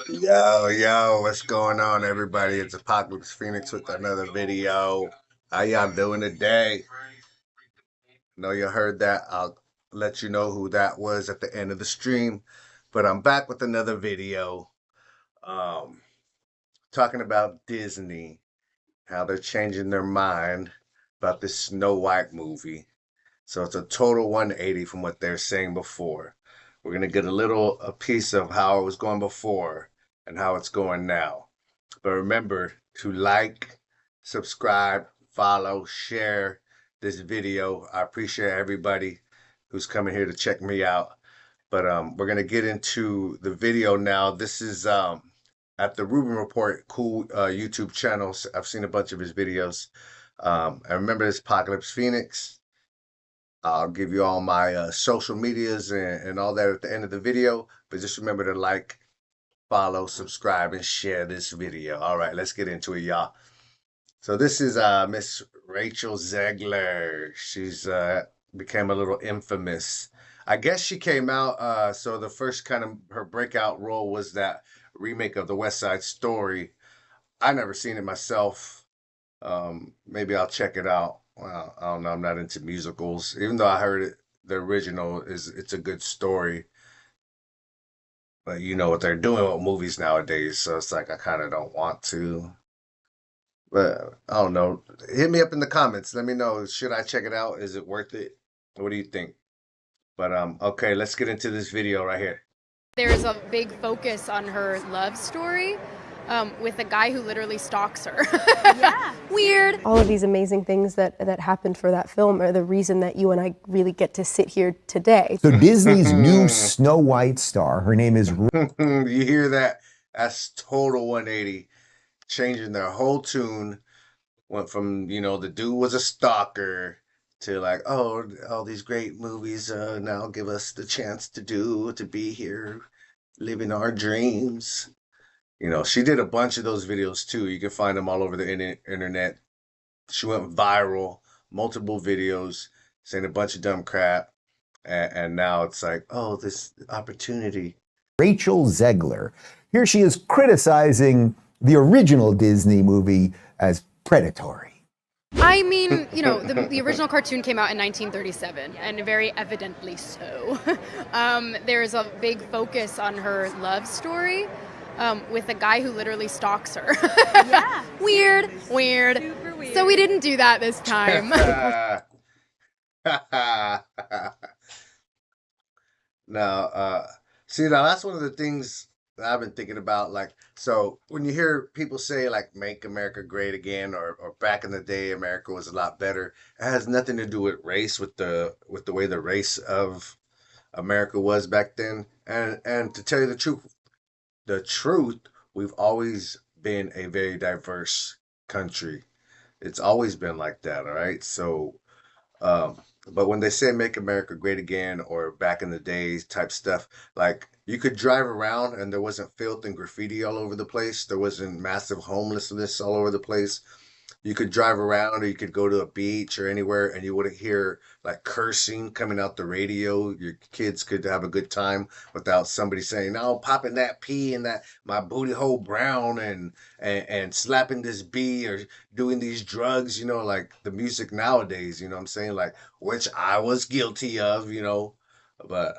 Yo, what's going on, everybody? It's Apocalypse Phoenix with another video. How y'all doing today? Know you heard that. I'll let you know who that was at the end of the stream. But I'm back with another video. Um, Talking about Disney, how they're changing their mind about this Snow White movie. So it's a total 180 from what they're saying before. We're gonna get a piece of how it was going before and how it's going now. But remember to like, subscribe, follow, share this video. I appreciate everybody who's coming here to check me out. But we're gonna get into the video now. This is at the Ruben Report, cool YouTube channel. I've seen a bunch of his videos. I remember this Apocalypse Phoenix. I'll give you all my social medias and all that at the end of the video. But just remember to like, follow, subscribe, and share this video. All right, let's get into it, y'all. So this is Miss Rachel Zegler. She's became a little infamous. I guess she came out, so the first kind of her breakout role was that remake of the West Side Story. I never seen it myself. Maybe I'll check it out. Well, I don't know. I'm not into musicals, even though I heard it. The original it's a good story, but you know what they're doing with movies nowadays, so it's like I kind of don't want to. But I don't know. Hit me up in the comments. Let me know. Should I check it out? Is it worth it? What do you think? But okay, let's get into this video right here. There's a big focus on her love story with a guy who literally stalks her. Yeah. Weird. All of these amazing things that happened for that film are the reason that you and I really get to sit here today. So Disney's new Snow White star, her name is... You hear that? That's total 180. Changing their whole tune. Went from, you know, the dude was a stalker to like, oh, all these great movies now give us the chance to be here, living our dreams. You know, she did a bunch of those videos too. You can find them all over the internet. She went viral, multiple videos, saying a bunch of dumb crap. And now it's like, oh, this opportunity. Rachel Zegler. Here she is criticizing the original Disney movie as predatory. I mean, you know, the original cartoon came out in 1937, and very evidently so. There's a big focus on her love story with a guy who literally stalks her. Yeah. Weird. Super weird. So we didn't do that this time. Now, see, now that's one of the things that I've been thinking about. Like, so when you hear people say like "Make America Great Again" or "Back in the Day, America was a lot better," it has nothing to do with race, with the way the race of America was back then. And to tell you the truth, we've always been a very diverse country. It's always been like that, all right? So, but when they say "Make America Great Again" or "Back in the Days" type stuff, like you could drive around and there wasn't filth and graffiti all over the place. There wasn't massive homelessness all over the place. You could drive around or you could go to a beach or anywhere and you wouldn't hear like cursing coming out the radio. Your kids could have a good time without somebody saying, "Oh, popping that pea and that my booty hole brown and slapping this bee or doing these drugs," you know, like the music nowadays, you know what I'm saying? Like, which I was guilty of, you know. But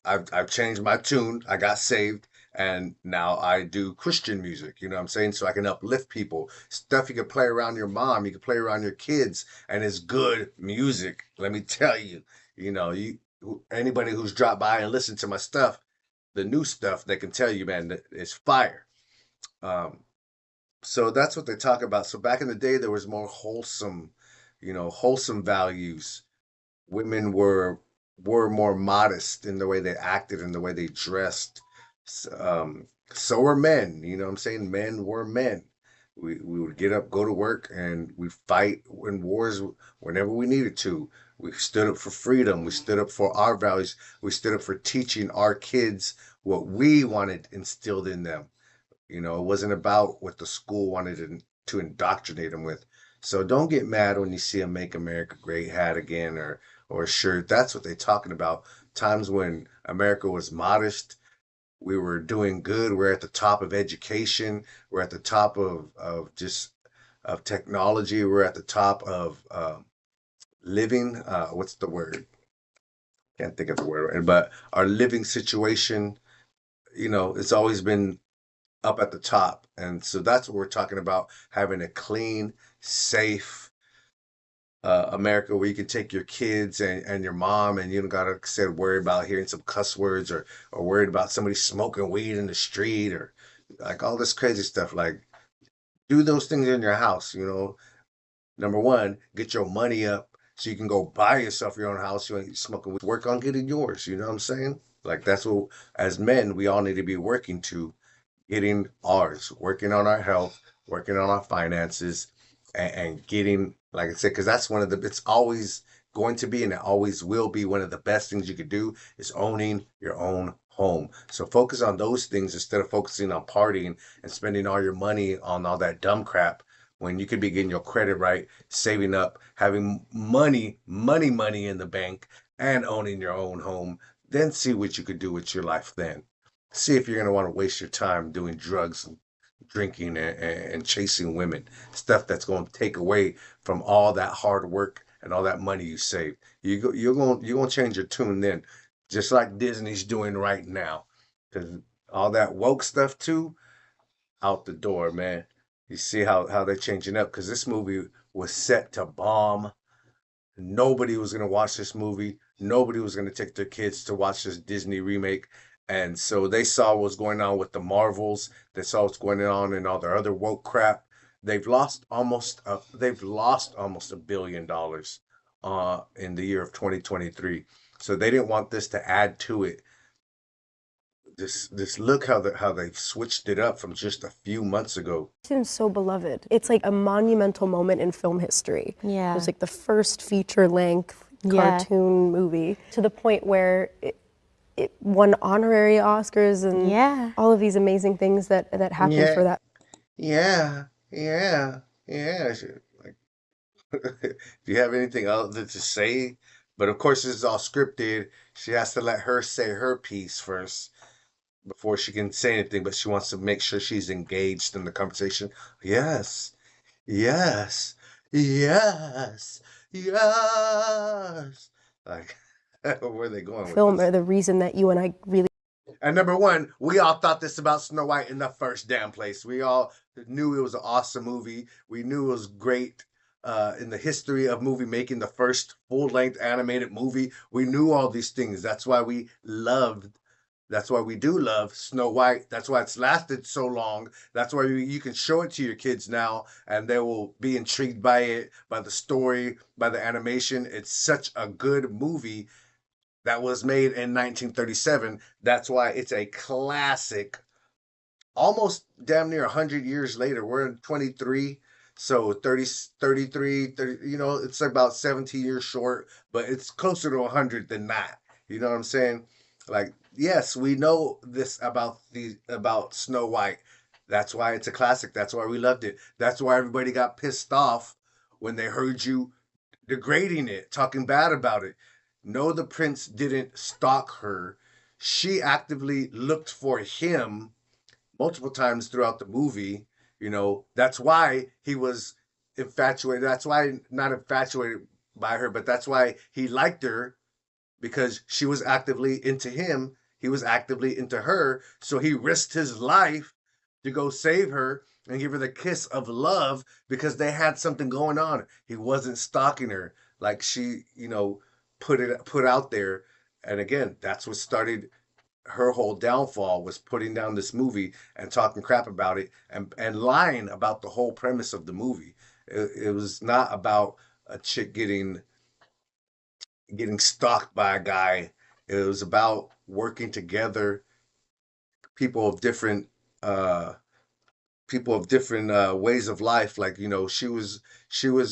I've changed my tune. I got saved. And now I do Christian music, you know what I'm saying? So I can uplift people. Stuff you can play around your mom, you can play around your kids, and it's good music. Let me tell you, you know, anybody who's dropped by and listened to my stuff, the new stuff, they can tell you, man, that it's fire. So that's what they talk about. So back in the day, there was more wholesome, you know, wholesome values. Women were more modest in the way they acted and the way they dressed. So were men, you know what I'm saying? Men were men. We would get up, go to work, and we fight in wars whenever we needed to. We stood up for freedom. We stood up for our values. We stood up for teaching our kids what we wanted instilled in them. You know, it wasn't about what the school wanted to indoctrinate them with. So don't get mad when you see a "Make America Great" hat again or a shirt. That's what they're talking about. times when America was modest. We were doing good. We're at the top of education. We're at the top of just of technology. We're at the top of living. What's the word? Can't think of the word. But our living situation, it's always been up at the top. And so that's what we're talking about, having a clean, safe America where you can take your kids and your mom and you don't gotta worry about hearing some cuss words or worried about somebody smoking weed in the street or like all this crazy stuff. Like do those things in your house, Number one, get your money up so you can go buy yourself your own house. You ain't smoking weed. Work on getting yours, you know what I'm saying? Like that's what as men we all need to be working to getting ours, working on our health, working on our finances, and getting, like I said, because that's it's always going to be and it always will be one of the best things you could do is owning your own home. So focus on those things instead of focusing on partying and spending all your money on all that dumb crap when you could be getting your credit right, saving up, having money in the bank, and owning your own home. Then see what you could do with your life then. See if you're going to want to waste your time doing drugs and drinking and chasing women, stuff that's going to take away from all that hard work and all that money you saved. You're going to change your tune then, just like Disney's doing right now. Because all that woke stuff too, out the door, man. You see how they're changing up because this movie was set to bomb. Nobody was going to watch this movie. Nobody was going to take their kids to watch this Disney remake. And so they saw what's going on with the Marvels. They saw what's going on in all their other woke crap. They've lost almost $1 billion in the year of 2023. So they didn't want this to add to it. This look how they've switched it up from just a few months ago. It seems so beloved. It's like a monumental moment in film history. Yeah. It was like the first feature-length cartoon movie to the point where it won honorary Oscars and all of these amazing things that happened for that. Yeah. Like, do you have anything else to say? But of course, this is all scripted. She has to let her say her piece first before she can say anything, but she wants to make sure she's engaged in the conversation. Yes. Like, where are they going with Film this? or the reason that you and I really. And number one, we all thought this about Snow White in the first damn place. We all knew it was an awesome movie. We knew it was great in the history of movie making, the first full-length animated movie. We knew all these things. That's why we do love Snow White. That's why it's lasted so long. That's why you can show it to your kids now and they will be intrigued by it, by the story, by the animation. It's such a good movie that was made in 1937. That's why it's a classic. Almost damn near 100 years later. We're in 23. So 33, it's about 17 years short, but it's closer to 100 than that. You know what I'm saying? Like, yes, we know this about Snow White. That's why it's a classic. That's why we loved it. That's why everybody got pissed off when they heard you degrading it, talking bad about it. No, the prince didn't stalk her. She actively looked for him multiple times throughout the movie. That's why he was infatuated. That's why not infatuated by her, but that's why he liked her, because she was actively into him. He was actively into her. So he risked his life to go save her and give her the kiss of love because they had something going on. He wasn't stalking her like she, put out there. And again, that's what started her whole downfall, was putting down this movie and talking crap about it and lying about the whole premise of the movie. It was not about a chick getting stalked by a guy. It was about working together, people of different ways of life. Like, she was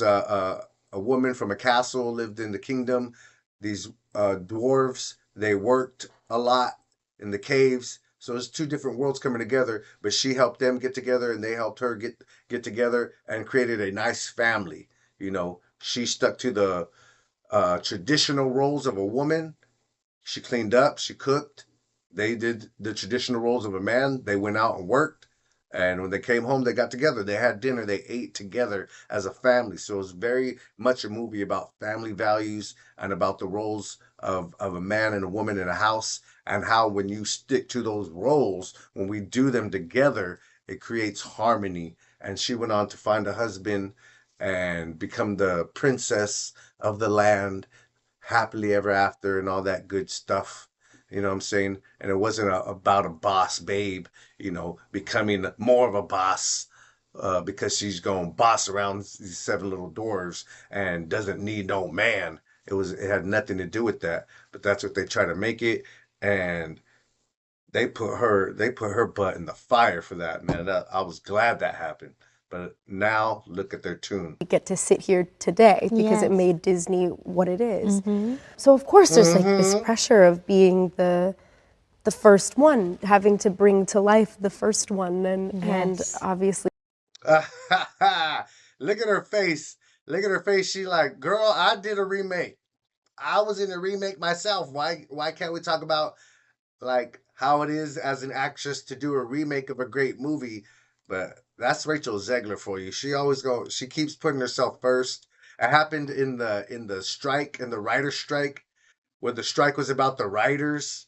a woman from a castle, lived in the kingdom. These dwarves, they worked a lot in the caves. So there's two different worlds coming together, but she helped them get together and they helped her get together and created a nice family. She stuck to the traditional roles of a woman. She cleaned up, she cooked. They did the traditional roles of a man. They went out and worked. And when they came home, they got together. They had dinner. They ate together as a family. So it was very much a movie about family values and about the roles of a man and a woman in a house, and how when you stick to those roles, when we do them together, it creates harmony. And she went on to find a husband and become the princess of the land, happily ever after, and all that good stuff. You know what I'm saying? And it wasn't about a boss babe, becoming more of a boss, because she's going boss around these seven little dwarves and doesn't need no man. It had nothing to do with that, but that's what they try to make it. And they put her butt in the fire for that, man. I was glad that happened. But now look at their tune. We get to sit here today because it made Disney what it is. So of course there's like this pressure of being the first one, having to bring to life the first one, and obviously. Look at her face. Look at her face. She like, girl, I did a remake. I was in a remake myself. Why can't we talk about like how it is as an actress to do a remake of a great movie? But that's Rachel Zegler for you. She keeps putting herself first. It happened in the strike, in the writer's strike, where the strike was about the writers.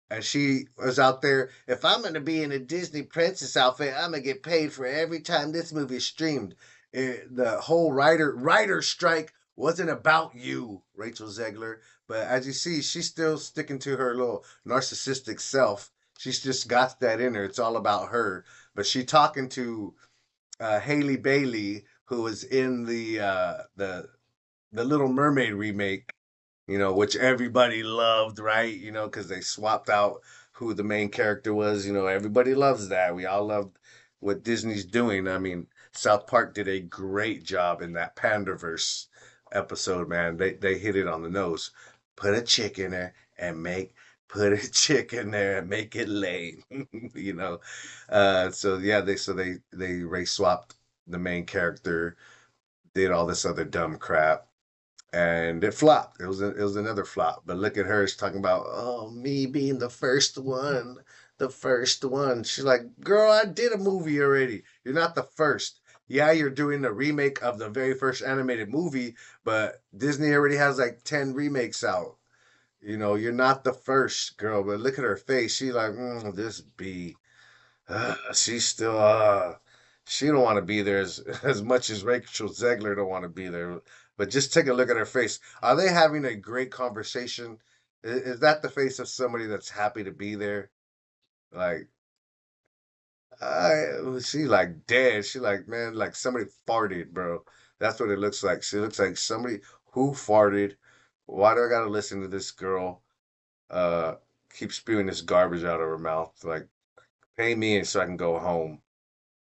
And she was out there, if I'm going to be in a Disney princess outfit, I'm going to get paid for every time this movie is streamed. The whole writer strike wasn't about you, Rachel Zegler. But as you see, she's still sticking to her little narcissistic self. She's just got that in her. It's all about her. But she talking to Haley Bailey, who was in the Little Mermaid remake, which everybody loved, right? Because they swapped out who the main character was. Everybody loves that. We all loved what Disney's doing. I mean, South Park did a great job in that Pandaverse episode, man. They hit it on the nose. Put a chick in there and put a chick in there and make it lame. So yeah, they race swapped the main character, did all this other dumb crap, and it flopped. It was another flop. But look at her, she's talking about, oh, me being the first one. The first one. She's like, girl, I did a movie already. You're not the first. Yeah, you're doing a remake of the very first animated movie, but Disney already has like 10 remakes out. You're not the first, girl. But look at her face. She like, this bee. She's still, she don't want to be there as much as Rachel Zegler don't want to be there. But just take a look at her face. Are they having a great conversation? Is that the face of somebody that's happy to be there? Like, she like dead. She like, man, like somebody farted, bro. That's what it looks like. She looks like somebody who farted. Why do I gotta listen to this girl keep spewing this garbage out of her mouth? Like, pay me so I can go home.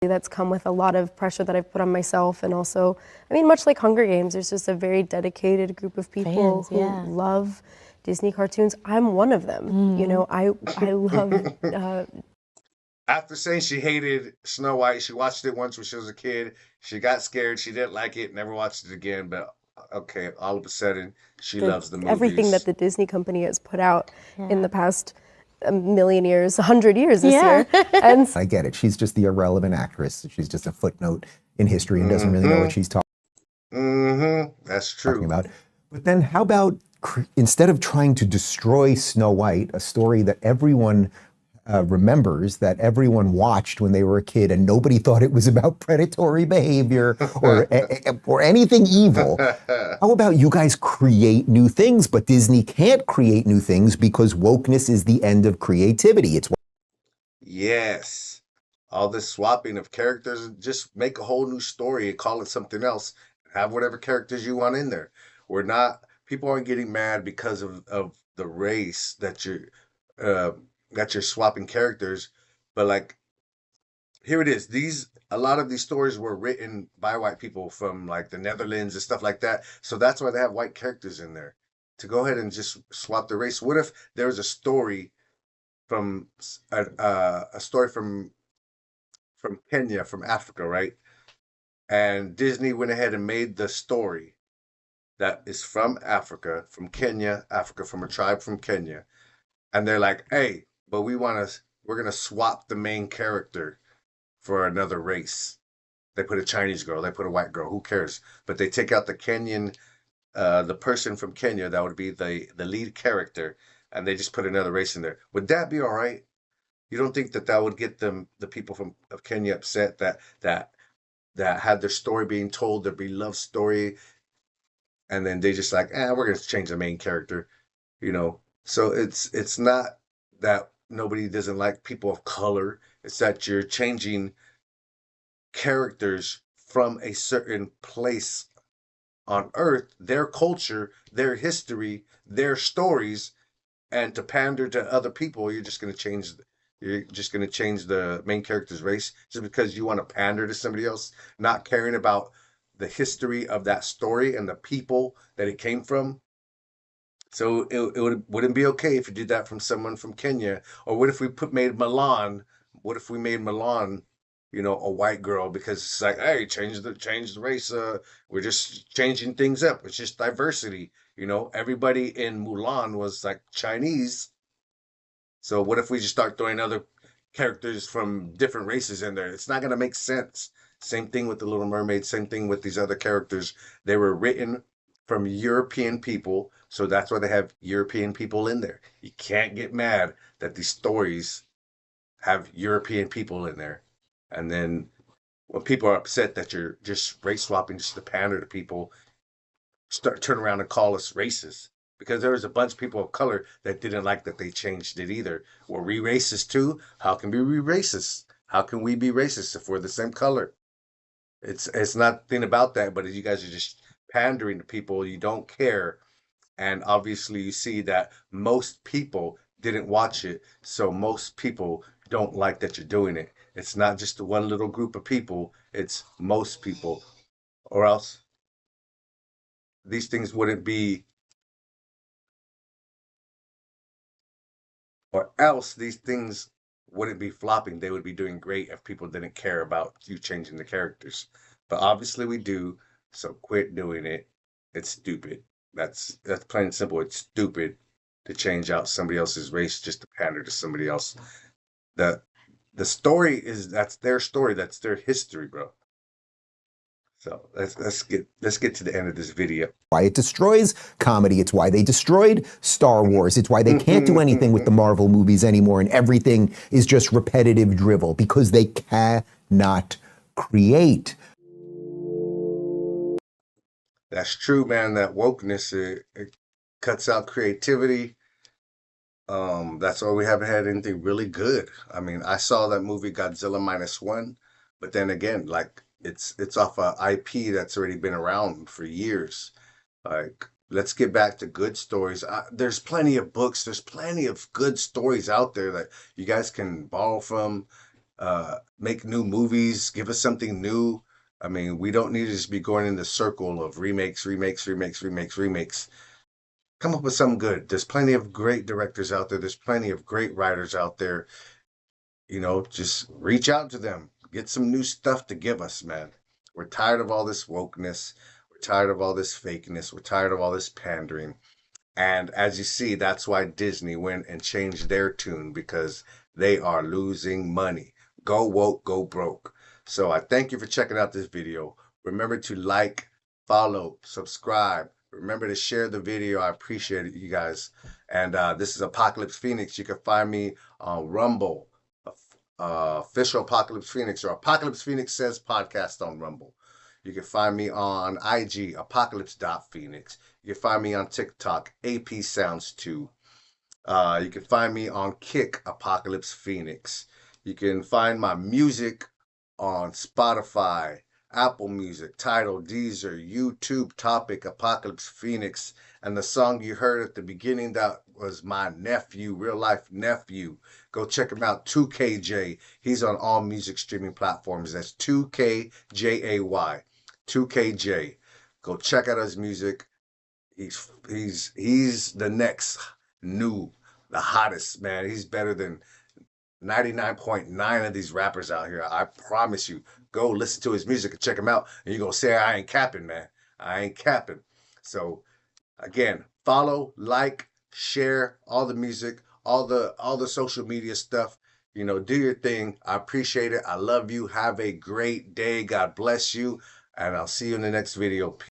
That's come with a lot of pressure that I've put on myself, and also, I mean, much like Hunger Games, there's just a very dedicated group of people who love Disney cartoons. I'm one of them. I love. After saying she hated Snow White, she watched it once when she was a kid. She got scared. She didn't like it. Never watched it again. But okay, all of a sudden, she loves the movies. Everything that the Disney company has put out in the past a million years, 100 years this year. And I get it. She's just the irrelevant actress. She's just a footnote in history and doesn't really know what she's That's true. talking about. But then how about instead of trying to destroy Snow White, a story that everyone remembers, that everyone watched when they were a kid and nobody thought it was about predatory behavior or anything evil. How about you guys create new things? But Disney can't create new things because wokeness is the end of creativity. It's Yes. All this swapping of characters, just make a whole new story and call it something else. Have whatever characters you want in there. People aren't getting mad because of the race that you're swapping characters. But like, here it is. A lot of these stories were written by white people from like the Netherlands and stuff like that. So that's why they have white characters in there, to go ahead and just swap the race. What if there was a story from Kenya, from Africa, right? And Disney went ahead and made the story that is from Africa, from Kenya, Africa, from a tribe from Kenya, and they're like, "Hey, but we're gonna swap the main character for another race." They put a Chinese girl, they put a white girl, who cares? But they take out the Kenyan, the person from Kenya that would be the lead character, and they just put another race in there. Would that be all right? You don't think that that would get the people from of Kenya upset that had their story being told, their beloved story, and then they just like, we're gonna change the main character, you know? So it's not that nobody doesn't like people of color. It's that you're changing characters from a certain place on earth, their culture, their history, their stories, and to pander to other people, you're just going to change the main character's race just because you want to pander to somebody else, not caring about the history of that story and the people that it came from. So wouldn't be okay if you did that from someone from Kenya. Or what if made Milan? What if we made Milan, a white girl, because it's like, hey, change the race. We're just changing things up. It's just diversity. Everybody in Mulan was like Chinese. So what if we just start throwing other characters from different races in there? It's not going to make sense. Same thing with the Little Mermaid. Same thing with these other characters. They were written from European people, so that's why they have European people in there. You can't get mad that these stories have European people in there. And then when people are upset that you're just race swapping just to pander to people, turn around and call us racist. Because there was a bunch of people of color that didn't like that they changed it either. Were we racist too? How can we be racist? How can we be racist if we're the same color? It's nothing about that, but you guys are just pandering to people. You don't care. And obviously you see that most people didn't watch it. So most people don't like that you're doing it. It's not just one little group of people. It's most people. Or else these things wouldn't be, or else these things wouldn't be flopping. They would be doing great if people didn't care about you changing the characters. But obviously we do. So quit doing it. It's stupid. That's plain and simple. It's stupid to change out somebody else's race just to pander to somebody else. The story that's their story. That's their history, bro. So let's get to the end of this video. Why it destroys comedy. It's why they destroyed Star Wars. It's why they can't do anything with the Marvel movies anymore, and everything is just repetitive drivel because they cannot create. That's true, man. That wokeness, it cuts out creativity. That's why we haven't had anything really good. I mean, I saw that movie Godzilla -1, but then again, like it's off a IP that's already been around for years. Like, let's get back to good stories. There's plenty of books. There's plenty of good stories out there that you guys can borrow from. Make new movies. Give us something new. I mean, we don't need to just be going in the circle of remakes. Come up with something good. There's plenty of great directors out there. There's plenty of great writers out there. Just reach out to them. Get some new stuff to give us, man. We're tired of all this wokeness. We're tired of all this fakeness. We're tired of all this pandering. And as you see, that's why Disney went and changed their tune, because they are losing money. Go woke, go broke. So I thank you for checking out this video. Remember to like, follow, subscribe. Remember to share the video. I appreciate it, you guys. And this is Apocalypse Phoenix. You can find me on Rumble, official Apocalypse Phoenix, or Apocalypse Phoenix Says podcast on Rumble. You can find me on IG, apocalypse.phoenix. You can find me on TikTok, AP Sounds 2. You can find me on Kick, Apocalypse Phoenix. You can find my music on Spotify, Apple Music, Tidal, Deezer, YouTube, Topic, Apocalypse Phoenix. And the song you heard at the beginning, that was my nephew, real life nephew. Go check him out, 2KJ. He's on all music streaming platforms. That's 2KJAY, 2KJ. Go check out his music. He's the next new, the hottest, man. He's better than 99.9 of these rappers out here. I promise you. Go listen to his music and check him out, and you're going to say, I ain't capping, man. I ain't capping. So again, follow, like, share all the music, all the social media stuff. You know, do your thing. I appreciate it. I love you. Have a great day. God bless you. And I'll see you in the next video.